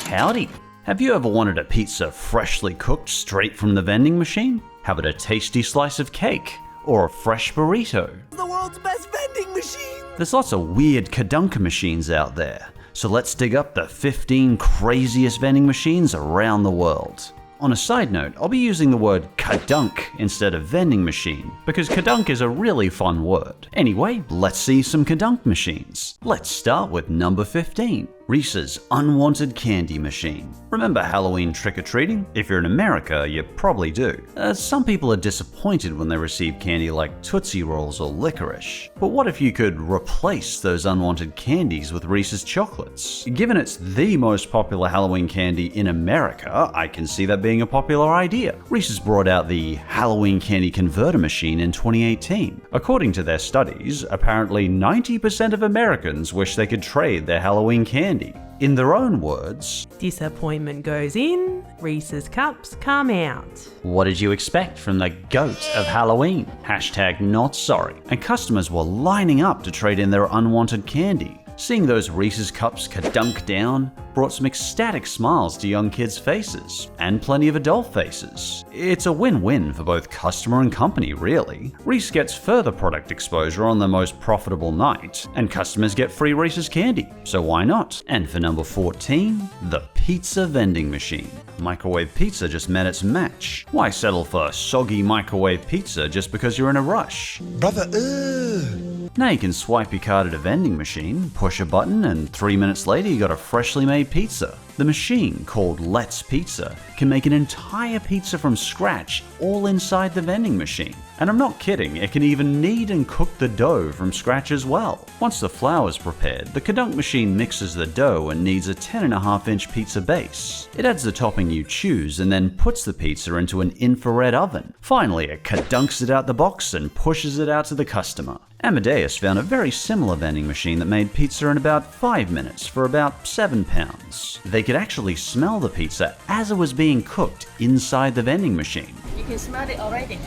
Howdy! Have you ever wanted a pizza freshly cooked straight from the vending machine? How about a tasty slice of cake? Or a fresh burrito? The world's best vending machine! There's lots of weird kadunk machines out there, so let's dig up the 15 craziest vending machines around the world. On a side note, I'll be using the word kadunk instead of vending machine, because kadunk is a really fun word. Anyway, let's see some kadunk machines. Let's start with number 15. Reese's Unwanted Candy Machine. Remember Halloween trick-or-treating? If you're in America, you probably do. Some people are disappointed when they receive candy like Tootsie Rolls or licorice. But what if you could replace those unwanted candies with Reese's chocolates? Given it's the most popular Halloween candy in America, I can see that being a popular idea. Reese's brought out the Halloween Candy Converter Machine in 2018. According to their studies, apparently 90% of Americans wish they could trade their Halloween candy. In their own words, disappointment goes in, Reeses Cups come out. What did you expect from the GOAT of Halloween? Hashtag not sorry. And customers were lining up to trade in their unwanted candy. Seeing those Reeses Cups kadunk down brought some ecstatic smiles to young kids' faces, and plenty of adult faces. It's a win-win for both customer and company, really. Reese gets further product exposure on the most profitable night, and customers get free Reese's candy, so why not? And for number 14, the Pizza Vending Machine. Microwave pizza just met its match. Why settle for soggy microwave pizza just because you're in a rush? Brother, ugh. Now you can swipe your card at a vending machine, push a button, and 3 minutes later you got a freshly made pizza. The machine, called Let's Pizza, can make an entire pizza from scratch all inside the vending machine. And I'm not kidding, it can even knead and cook the dough from scratch as well. Once the flour is prepared, the kadunk machine mixes the dough and kneads a 10.5-inch pizza base. It adds the topping you choose and then puts the pizza into an infrared oven. Finally, it kadunks it out the box and pushes it out to the customer. Amadeus found a very similar vending machine that made pizza in about 5 minutes for about £7. They could actually smell the pizza as it was being cooked inside the vending machine. You can smell it already.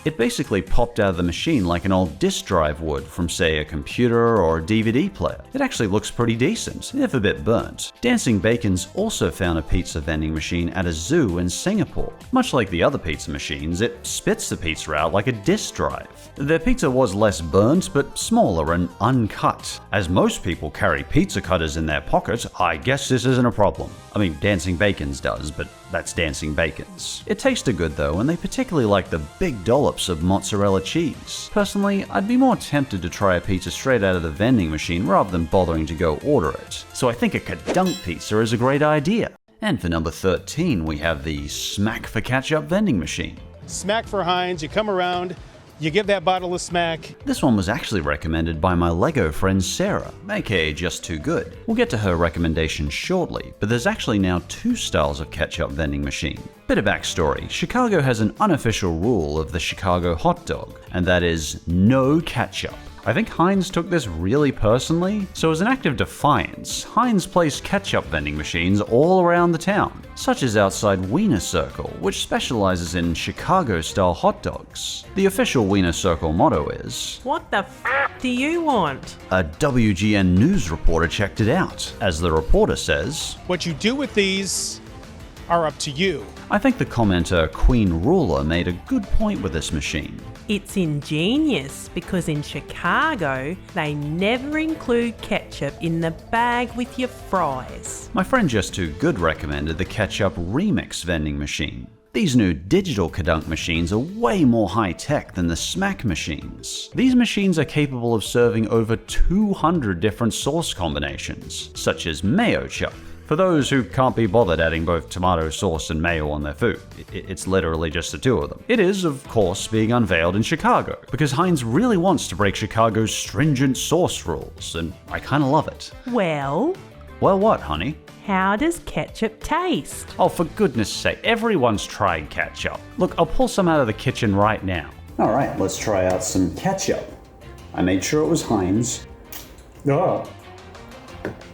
It basically popped out of the machine like an old disk drive would from, say, a computer or a DVD player. It actually looks pretty decent, if a bit burnt. Dancing Bacon's also found a pizza vending machine at a zoo in Singapore. Much like the other pizza machines, it spits the pizza out like a disk drive. Their pizza was less burnt, but smaller and uncut. As most people carry pizza cutters in their pocket, I guess this isn't a problem. I mean, Dancing Bacon's does, but that's Dancing Bacon's. It tasted good though, and they particularly like the big dollops of mozzarella cheese. Personally, I'd be more tempted to try a pizza straight out of the vending machine rather than bothering to go order it. So I think a kadunk pizza is a great idea. And for number 13, we have the Smack for Ketchup vending machine. Smack for Heinz, you come around, you give that bottle a smack. This one was actually recommended by my Lego friend Sarah, aka Just Too Good. We'll get to her recommendation shortly, but there's actually now 2 styles of ketchup vending machine. Bit of backstory, Chicago has an unofficial rule of the Chicago hot dog, and that is no ketchup. I think Heinz took this really personally, so as an act of defiance, Heinz placed ketchup vending machines all around the town, such as outside Wiener Circle, which specializes in Chicago-style hot dogs. The official Wiener Circle motto is, What the f do you want? A WGN News reporter checked it out, as the reporter says, What you do with these are up to you. I think the commenter Queen Ruler made a good point with this machine. It's ingenious because in Chicago, they never include ketchup in the bag with your fries. My friend Just Too Good recommended the Ketchup Remix vending machine. These new digital kadunk machines are way more high-tech than the Smack machines. These machines are capable of serving over 200 different sauce combinations, such as mayo chup. For those who can't be bothered adding both tomato sauce and mayo on their food, it's literally just the 2 of them. It is, of course, being unveiled in Chicago, because Heinz really wants to break Chicago's stringent sauce rules, and I kinda love it. Well, what, honey? how does ketchup taste? Oh, for goodness sake, everyone's tried ketchup. Look, I'll pull some out of the kitchen right now. Alright, let's try out some ketchup. I made sure it was Heinz. Oh.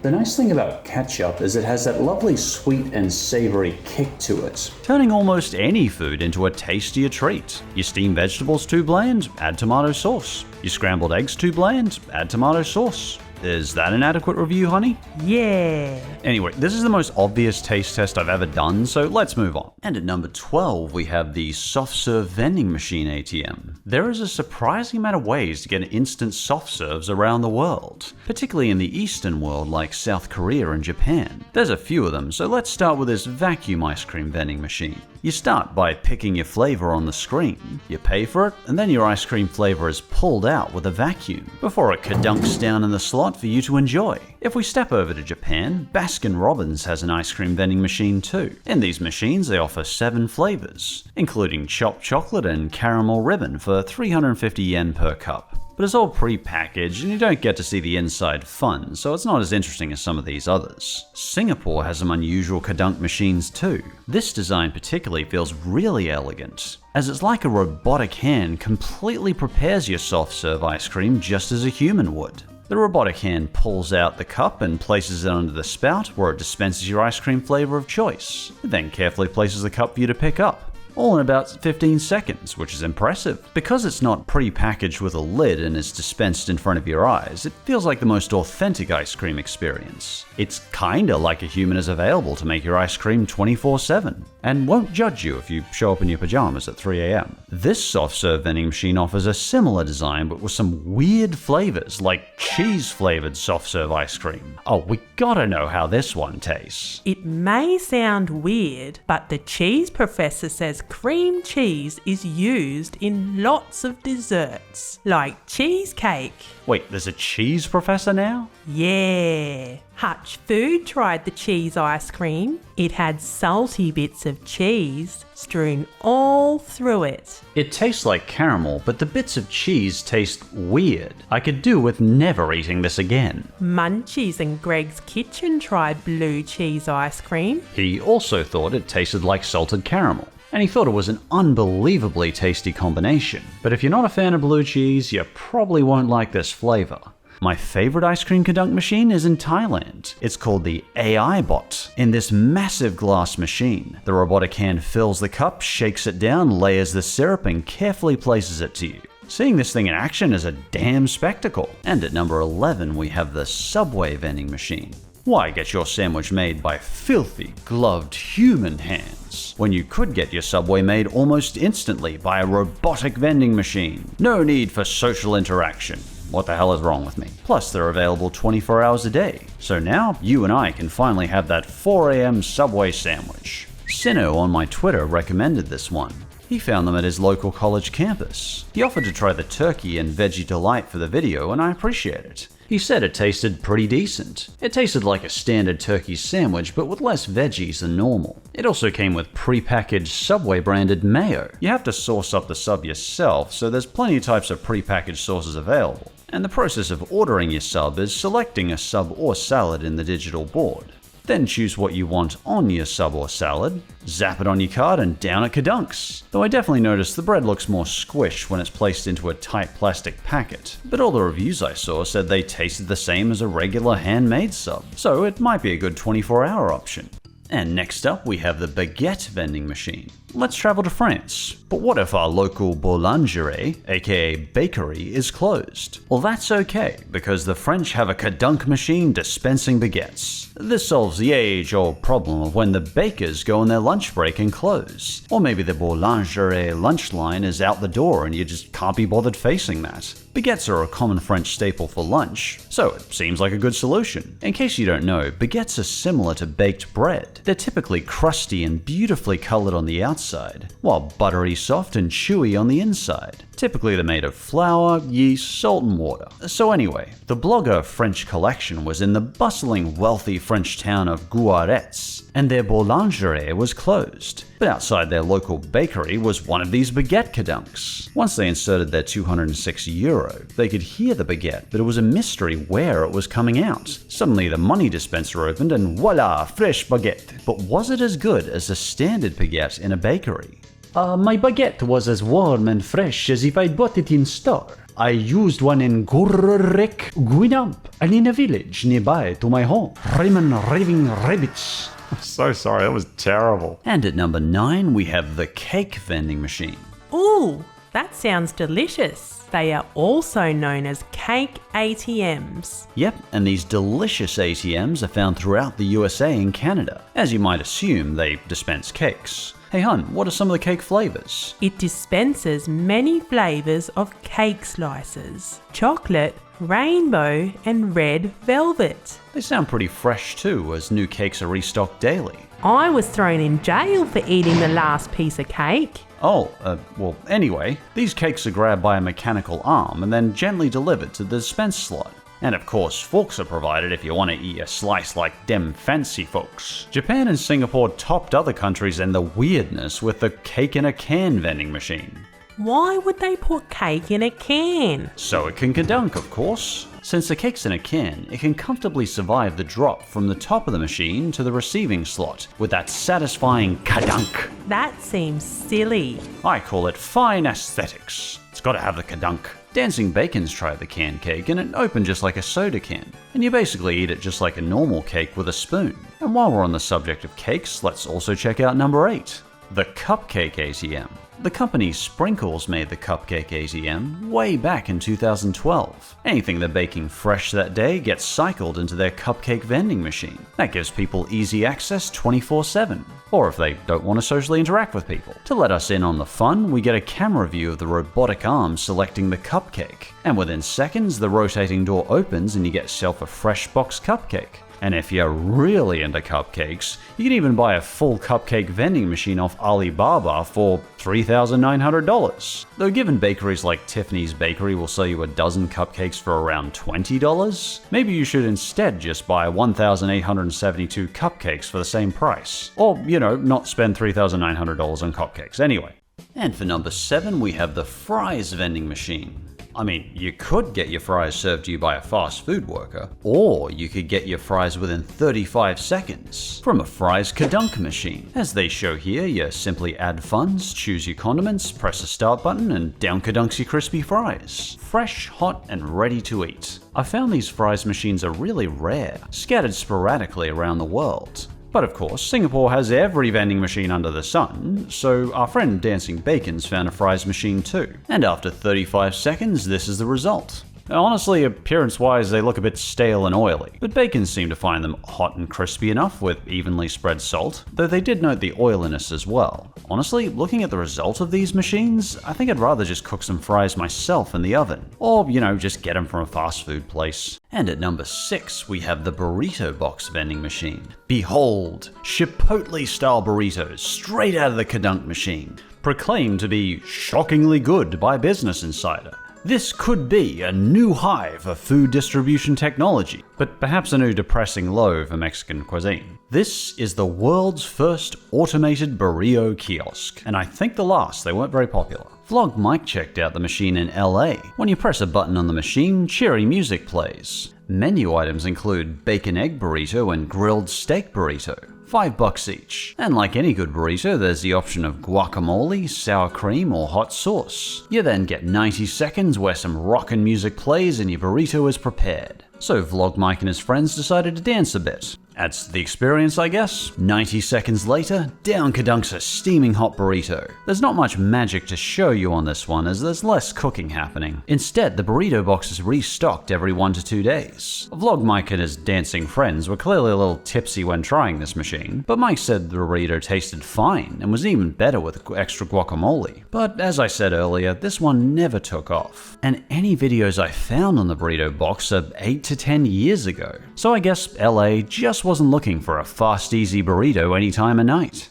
The nice thing about ketchup is it has that lovely sweet and savory kick to it, turning almost any food into a tastier treat. Your steamed vegetables too bland? Add tomato sauce. Your scrambled eggs too bland? Add tomato sauce. Is that an adequate review, honey? Yeah. Anyway, this is the most obvious taste test I've ever done, so let's move on. And at number 12, we have the soft serve vending machine ATM. There is a surprising amount of ways to get instant soft serves around the world, particularly in the Eastern world like South Korea and Japan. There's a few of them, so let's start with this vacuum ice cream vending machine. You start by picking your flavor on the screen, you pay for it, and then your ice cream flavor is pulled out with a vacuum before it kadunks down in the slot for you to enjoy. If we step over to Japan, Baskin-Robbins has an ice cream vending machine too. In these machines, they offer 7 flavors, including chopped chocolate and caramel ribbon for 350 yen per cup. But it's all pre-packaged and you don't get to see the inside fun, so it's not as interesting as some of these others. Singapore has some unusual kadunk machines too. This design particularly feels really elegant, as it's like a robotic hand completely prepares your soft serve ice cream just as a human would. The robotic hand pulls out the cup and places it under the spout where it dispenses your ice cream flavor of choice. It then carefully places the cup for you to pick up, all in about 15 seconds, which is impressive. Because it's not pre-packaged with a lid and is dispensed in front of your eyes, it feels like the most authentic ice cream experience. It's kinda like a human is available to make your ice cream 24/7, and won't judge you if you show up in your pajamas at 3 a.m. This soft serve vending machine offers a similar design but with some weird flavors like cheese flavored soft serve ice cream. Oh, we gotta know how this one tastes. It may sound weird, but the cheese professor says cream cheese is used in lots of desserts, like cheesecake. Wait, there's a cheese professor now? Yeah. Hutch Food tried the cheese ice cream. It had salty bits of cheese strewn all through it. It tastes like caramel, but the bits of cheese taste weird. I could do with never eating this again. Munchies and Greg's Kitchen tried blue cheese ice cream. He also thought it tasted like salted caramel, and he thought it was an unbelievably tasty combination. But if you're not a fan of blue cheese, you probably won't like this flavor. My favorite ice cream kadunk machine is in Thailand. It's called the AI Bot. In this massive glass machine, the robotic hand fills the cup, shakes it down, layers the syrup, and carefully places it to you. Seeing this thing in action is a damn spectacle. And at number 11, we have the Subway vending machine. Why get your sandwich made by filthy, gloved human hands when you could get your Subway made almost instantly by a robotic vending machine? No need for social interaction. What the hell is wrong with me? Plus, they're available 24 hours a day. So now, you and I can finally have that 4 a.m. Subway sandwich. Sino on my Twitter recommended this one. He found them at his local college campus. He offered to try the turkey and veggie delight for the video, and I appreciate it. He said it tasted pretty decent. It tasted like a standard turkey sandwich, but with less veggies than normal. It also came with pre-packaged Subway branded mayo. You have to sauce up the sub yourself, so there's plenty of types of pre-packaged sauces available. And the process of ordering your sub is selecting a sub or salad in the digital board. Then choose what you want on your sub or salad, zap it on your card, and down it kadunks. Though I definitely noticed the bread looks more squished when it's placed into a tight plastic packet, but all the reviews I saw said they tasted the same as a regular handmade sub, so it might be a good 24-hour option. And next up we have the Baguette vending machine. Let's travel to France. But what if our local boulangerie, aka bakery, is closed? Well, that's okay, because the French have a kadunk machine dispensing baguettes. This solves the age-old problem of when the bakers go on their lunch break and close. Or maybe the boulangerie lunch line is out the door and you just can't be bothered facing that. Baguettes are a common French staple for lunch, so it seems like a good solution. In case you don't know, baguettes are similar to baked bread. They're typically crusty and beautifully colored on the outside, while buttery soft and chewy on the inside. Typically they're made of flour, yeast, salt, and water. So anyway, the blogger French Collection was in the bustling, wealthy French town of Guaretz, and their boulangerie was closed. But outside their local bakery was one of these baguette kadunks. Once they inserted their €206, they could hear the baguette, but it was a mystery where it was coming out. Suddenly the money dispenser opened and voila, fresh baguette. But was it as good as a standard baguette in a bakery? My baguette was as warm and fresh as if I'd bought it in store. I used one in Gurrek, Guinamp, and in a village nearby to my home. Ramen raving rabbits. So sorry, that was terrible. And at number 9, we have the cake vending machine. Ooh, that sounds delicious. They are also known as cake ATMs. Yep, and these delicious ATMs are found throughout the USA and Canada. As you might assume, they dispense cakes. Hey hun, what are some of the cake flavors? It dispenses many flavors of cake slices: chocolate, rainbow, and red velvet. They sound pretty fresh too, as new cakes are restocked daily. I was thrown in jail for eating the last piece of cake. Oh, well, anyway, these cakes are grabbed by a mechanical arm and then gently delivered to the dispense slot. And of course, forks are provided if you want to eat a slice like dem fancy folks. Japan and Singapore topped other countries in the weirdness with the cake in a can vending machine. Why would they put cake in a can? So it can kadunk, of course. Since the cake's in a can, it can comfortably survive the drop from the top of the machine to the receiving slot with that satisfying kadunk. That seems silly. I call it fine aesthetics. It's gotta have the kadunk. Dancing Bacon's tried the canned cake and it opened just like a soda can. And you basically eat it just like a normal cake with a spoon. And while we're on the subject of cakes, let's also check out number 8, the Cupcake ATM. The company Sprinkles made the Cupcake ATM way back in 2012. Anything they're baking fresh that day gets cycled into their cupcake vending machine. That gives people easy access 24/7. Or if they don't want to socially interact with people. To let us in on the fun, we get a camera view of the robotic arm selecting the cupcake. And within seconds, the rotating door opens and you get yourself a fresh box cupcake. And if you're really into cupcakes, you can even buy a full cupcake vending machine off Alibaba for $3,900. Though given bakeries like Tiffany's Bakery will sell you a dozen cupcakes for around $20, maybe you should instead just buy 1,872 cupcakes for the same price. Or, not spend $3,900 on cupcakes anyway. And for number 7, we have the fries vending machine. I mean, you could get your fries served to you by a fast food worker, or you could get your fries within 35 seconds from a fries kadunk machine. As they show here, you simply add funds, choose your condiments, press the start button, and down kadunks your crispy fries. Fresh, hot, and ready to eat. I found these fries machines are really rare, scattered sporadically around the world. But of course, Singapore has every vending machine under the sun, so our friend Dancing Bacon's found a fries machine too. And after 35 seconds, this is the result. Honestly, appearance-wise, they look a bit stale and oily, but Bacon seemed to find them hot and crispy enough with evenly spread salt, though they did note the oiliness as well. Honestly, looking at the result of these machines, I think I'd rather just cook some fries myself in the oven, or, just get them from a fast food place. And at number 6, we have the Burrito Box vending machine. Behold, Chipotle-style burritos straight out of the kadunk machine, proclaimed to be shockingly good by Business Insider. This could be a new high for food distribution technology, but perhaps a new depressing low for Mexican cuisine. This is the world's first automated burrito kiosk, and I think the last. They weren't very popular. Vlog Mike checked out the machine in LA. When you press a button on the machine, cheery music plays. Menu items include bacon egg burrito and grilled steak burrito. $5 each. And like any good burrito, there's the option of guacamole, sour cream, or hot sauce. You then get 90 seconds where some rockin' music plays and your burrito is prepared. So Vlog Mike and his friends decided to dance a bit. Adds to the experience, I guess. 90 seconds later, down kadunks a steaming hot burrito. There's not much magic to show you on this one as there's less cooking happening. Instead, the burrito box is restocked every 1 to 2 days. Vlog Mike and his dancing friends were clearly a little tipsy when trying this machine, but Mike said the burrito tasted fine and was even better with extra guacamole. But as I said earlier, this one never took off. And any videos I found on the burrito box are 8 to 10 years ago. So I guess LA just wasn't looking for a fast, easy burrito any time of night.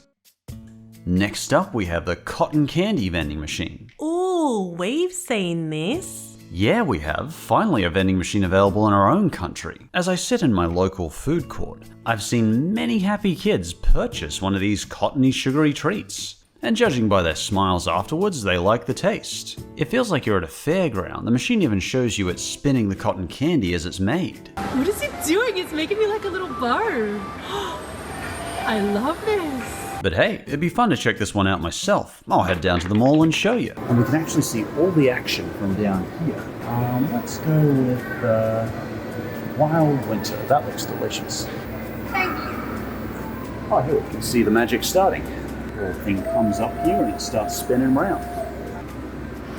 Next up, we have the cotton candy vending machine. Ooh, we've seen this. Yeah, we have. Finally a vending machine available in our own country. As I sit in my local food court, I've seen many happy kids purchase one of these cottony sugary treats. And judging by their smiles afterwards, they like the taste. It feels like you're at a fairground. The machine even shows you it spinning the cotton candy as it's made. What is it doing? It's making me like a little bird. I love this. But hey, it'd be fun to check this one out myself. I'll head down to the mall and show you. And we can actually see all the action from down here. Let's go with Wild Winter. That looks delicious. Thank you. Oh, here we can see the magic starting. The little thing comes up here and it starts spinning around.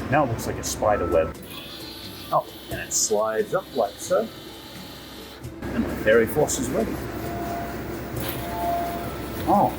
Now it looks like a spider web. Oh, and it slides up like so. And my fairy floss is ready. Oh,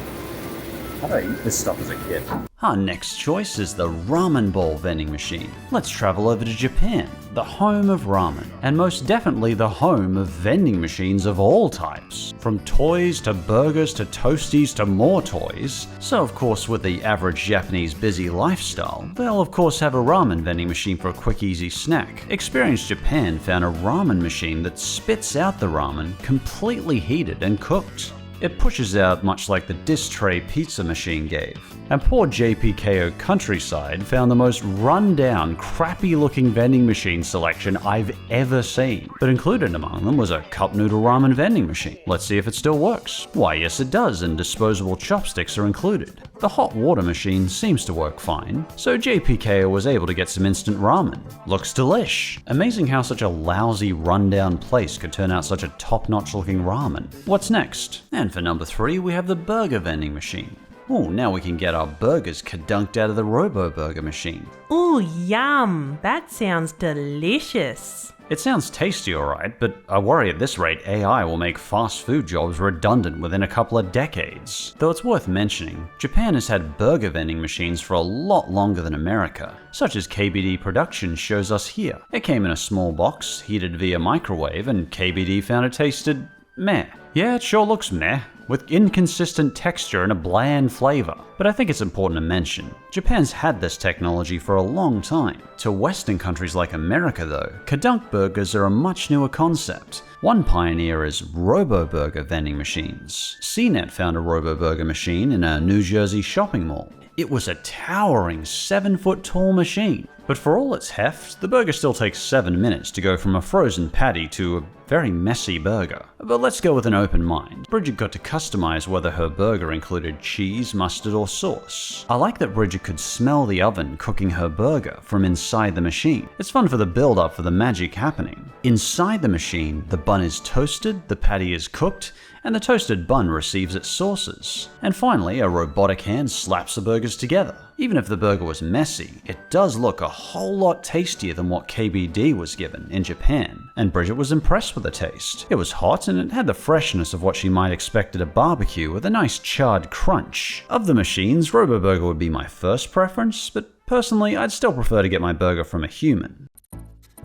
how did I eat this stuff as a kid? Our next choice is the ramen ball vending machine. Let's travel over to Japan, the home of ramen, and most definitely the home of vending machines of all types. From toys to burgers to toasties to more toys. So of course with the average Japanese busy lifestyle, they'll of course have a ramen vending machine for a quick easy snack. Experience Japan found a ramen machine that spits out the ramen completely heated and cooked. It pushes out much like the disc tray pizza machine gave. And poor JPKO Countryside found the most run-down, crappy-looking vending machine selection I've ever seen. But included among them was a cup noodle ramen vending machine. Let's see if it still works. Why, yes it does, and disposable chopsticks are included. The hot water machine seems to work fine, so JPKO was able to get some instant ramen. Looks delish. Amazing how such a lousy, run-down place could turn out such a top-notch looking ramen. What's next? And for number 3, we have the burger vending machine. Oh, now we can get our burgers kadunked out of the Robo burger machine. Ooh, yum! That sounds delicious. It sounds tasty alright, but I worry at this rate AI will make fast food jobs redundant within a couple of decades. Though it's worth mentioning, Japan has had burger vending machines for a lot longer than America, such as KBD Production shows us here. It came in a small box, heated via microwave, and KBD found it tasted meh. Yeah, it sure looks meh, with inconsistent texture and a bland flavor. But I think it's important to mention, Japan's had this technology for a long time. To Western countries like America though, kadunk burgers are a much newer concept. One pioneer is Robo burger vending machines. CNET found a Robo burger machine in a New Jersey shopping mall. It was a towering 7-foot tall machine. But for all its heft, the burger still takes 7 minutes to go from a frozen patty to a very messy burger. But let's go with an open mind. Bridget got to customize whether her burger included cheese, mustard, or sauce. I like that Bridget could smell the oven cooking her burger from inside the machine. It's fun for the build up for the magic happening. Inside the machine, the bun is toasted, the patty is cooked, and the toasted bun receives its sauces. And finally, a robotic hand slaps the burgers together. Even if the burger was messy, it does look a whole lot tastier than what KBD was given in Japan, and Bridget was impressed with the taste. It was hot and it had the freshness of what she might expect at a barbecue with a nice charred crunch. Of the machines, Robo Burger would be my first preference, but personally I'd still prefer to get my burger from a human.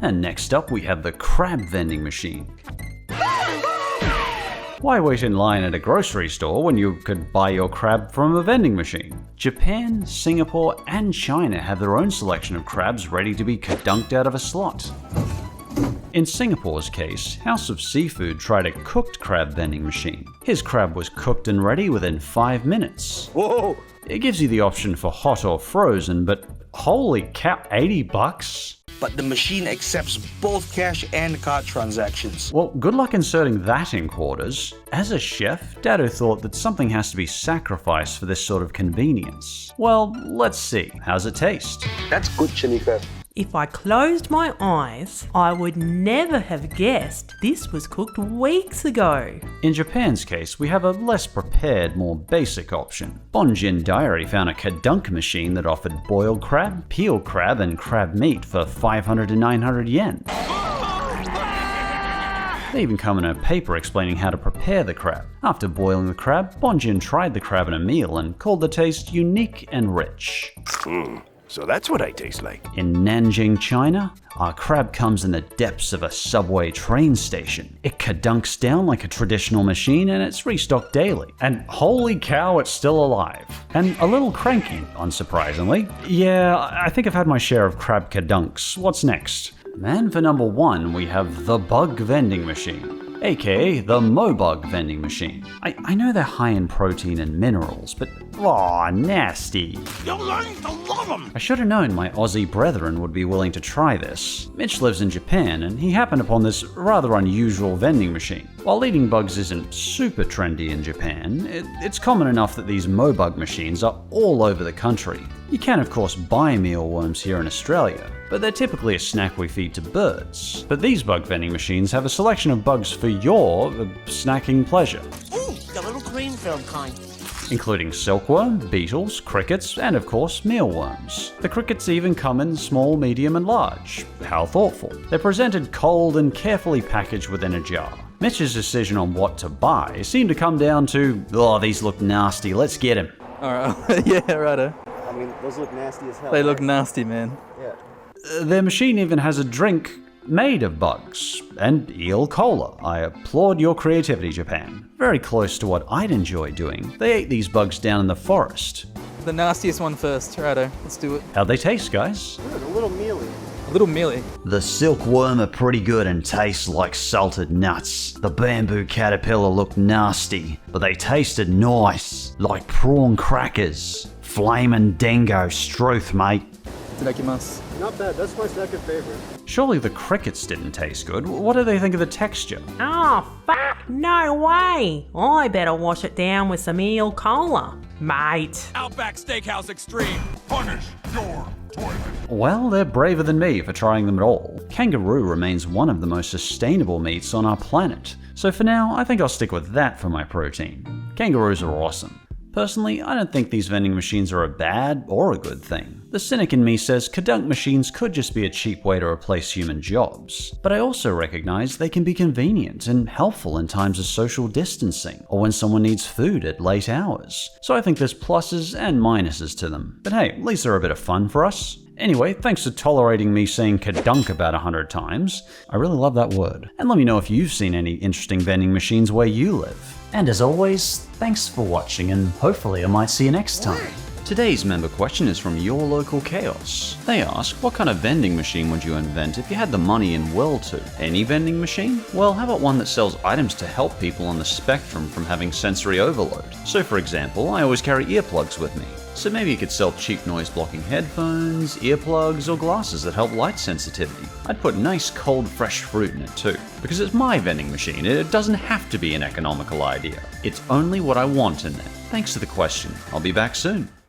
And next up we have the crab vending machine. Why wait in line at a grocery store when you could buy your crab from a vending machine? Japan, Singapore, and China have their own selection of crabs ready to be kadunked out of a slot. In Singapore's case, House of Seafood tried a cooked crab vending machine. His crab was cooked and ready within 5 minutes. Whoa! It gives you the option for hot or frozen, but holy cow, $80? But the machine accepts both cash and card transactions. Well, good luck inserting that in quarters. As a chef, Dado thought that something has to be sacrificed for this sort of convenience. Well, let's see. How's it taste? That's good, Shanika. If I closed my eyes, I would never have guessed this was cooked weeks ago. In Japan's case, we have a less prepared, more basic option. Bonjin Diary found a kadunk machine that offered boiled crab, peeled crab, and crab meat for 500 to 900 yen. They even come in a paper explaining how to prepare the crab. After boiling the crab, Bonjin tried the crab in a meal and called the taste unique and rich. So that's what I taste like. In Nanjing, China, our crab comes in the depths of a subway train station. It kadunks down like a traditional machine and it's restocked daily. And holy cow, it's still alive. And a little cranky, unsurprisingly. Yeah, I think I've had my share of crab kadunks. What's next? And for number 1, we have the bug vending machine. aka the Mobug vending machine. I know they're high in protein and minerals, but aw, nasty. You're learning to love them! I should have known my Aussie brethren would be willing to try this. Mitch lives in Japan, and he happened upon this rather unusual vending machine. While eating bugs isn't super trendy in Japan, it's common enough that these Mobug machines are all over the country. You can of course buy mealworms here in Australia, but they're typically a snack we feed to birds. But these bug vending machines have a selection of bugs for your snacking pleasure. Ooh, the little green film kind. including silkworm, beetles, crickets, and of course mealworms. The crickets even come in small, medium, and large. How thoughtful. They're presented cold and carefully packaged within a jar. Mitch's decision on what to buy seemed to come down to, oh, these look nasty, let's get him. Alright, yeah, righto. I mean, those look nasty as hell. They look nasty, man. Yeah. Their machine even has a drink made of bugs and eel cola. I applaud your creativity, Japan. Very close to what I'd enjoy doing. They ate these bugs down in the forest. The nastiest one first, righto. Let's do it. How'd they taste, guys? Good, a little mealy. A little mealy. The silkworm are pretty good and taste like salted nuts. The bamboo caterpillar looked nasty, but they tasted nice, like prawn crackers. Flamin' dingo struth, mate. Itadakimasu. Not bad, that's my second favorite. Surely the crickets didn't taste good. What do they think of the texture? Oh, fuck, no way. I better wash it down with some eel cola. Mate. Outback Steakhouse Extreme. Punish your toilet. Well, they're braver than me for trying them at all. Kangaroo remains one of the most sustainable meats on our planet. So for now, I think I'll stick with that for my protein. Kangaroos are awesome. Personally, I don't think these vending machines are a bad or a good thing. The cynic in me says kadunk machines could just be a cheap way to replace human jobs. But I also recognize they can be convenient and helpful in times of social distancing, or when someone needs food at late hours. So I think there's pluses and minuses to them. But hey, at least they're a bit of fun for us. Anyway, thanks for tolerating me saying kadunk about 100 times. I really love that word. And let me know if you've seen any interesting vending machines where you live. And as always, thanks for watching, and hopefully I might see you next time. Today's member question is from Your Local Chaos. They ask, what kind of vending machine would you invent if you had the money and will to? Any vending machine? Well, how about one that sells items to help people on the spectrum from having sensory overload? So for example, I always carry earplugs with me. So maybe you could sell cheap noise blocking headphones, earplugs, or glasses that help light sensitivity. I'd put nice cold fresh fruit in it too. Because it's my vending machine, it doesn't have to be an economical idea. It's only what I want in there. Thanks for the question. I'll be back soon.